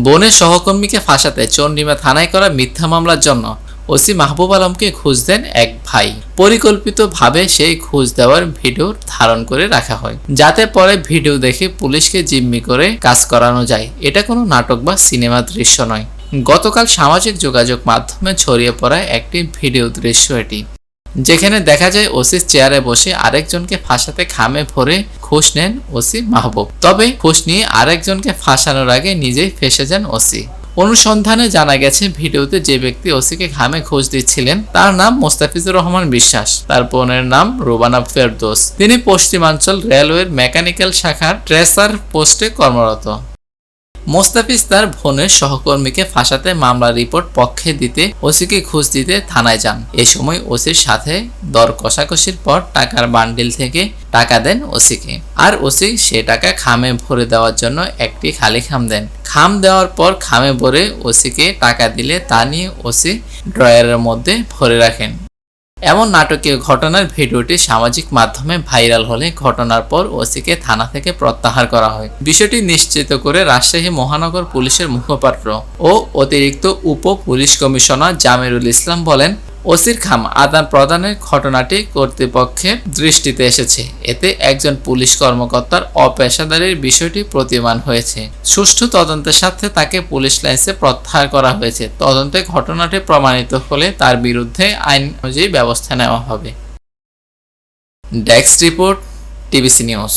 বোনের সহকর্মীকে ফাঁসাতে চন্ডিমা থানায় করা মিথ্যা মামলার জন্য ওসি মাহবুব আলমকে খুঁজ দেন এক ভাই। পরিকল্পিতভাবে সেই খুঁজ দেওয়ার ভিডিও ধারণ করে রাখা হয়, যাতে পরে ভিডিও দেখে পুলিশকে জিম্মি করে কাজ করানো যায়। এটা কোনো নাটক বা সিনেমার দৃশ্য নয়। গতকাল সামাজিক যোগাযোগ মাধ্যমে ছড়িয়ে পড়া একটি ভিডিও দৃশ্য এটি, যেখানে দেখা যায় ওসির চেয়ারে বসে আরেকজনকে ফাঁসাতে খামে ভরে ঘুষ নেন ওসি মাহবুব। তবে ঘুষ নিয়ে আরেকজনকে ফাঁসানোর আগে নিজেই ফেঁসে যান ওসি। অনুসন্ধানে জানা গেছে, ভিডিওতে যে ব্যক্তি ওসিকে ঘামে ঘুষ দিচ্ছিলেন তার নাম মোস্তাফিজুর রহমান বিশ্বাস। তার বোনের নাম রুবানা ফেরদৌস। তিনি পশ্চিমাঞ্চল রেলওয়ের মেকানিক্যাল শাখার ট্রেসার পোস্টে কর্মরত। মোস্তাফিজ তার বোনের সহকর্মীকে ফাঁসাতে মামলার রিপোর্ট পক্ষে দিতে ওসিকে ঘুষ দিতে থানায় যান। এ সময় ওসির সাথে দর কষাকষির পর টাকার বান্ডিল থেকে টাকা দেন ওসিকে, আর ওসি সে টাকা খামে ভরে দেওয়ার জন্য একটি খালি খাম দেন। খাম দেওয়ার পর খামে ভরে ওসিকে টাকা দিলে তা নিয়ে ওসি ড্রয়ারের মধ্যে ভরে রাখেন। এমন নাটকীয় ঘটনার ভিডিওটি সামাজিক মাধ্যমে ভাইরাল হলে ঘটনার পর ওসিকে থানা থেকে প্রত্যাহার করা হয়। বিষয়টি নিশ্চিত করে রাজশাহী মহানগর পুলিশের মুখপাত্র ও অতিরিক্ত উপ পুলিশ কমিশনার জামিরুল ইসলাম বলেন, ওসির খাম আদান প্রদানের ঘটনাটি কর্তৃপক্ষের দৃষ্টিতে এসেছে। এতে একজন পুলিশ কর্মকর্তার অপেশাদারির বিষয়টি প্রতীয়মান হয়েছে। সুষ্ঠু তদন্তের সাথে তাকে পুলিশ লাইন্সে প্রত্যাহার করা হয়েছে। তদন্তে ঘটনাটি প্রমাণিত হলে তার বিরুদ্ধে আইন অনুযায়ী ব্যবস্থা নেওয়া হবে। Desk report, TBC news.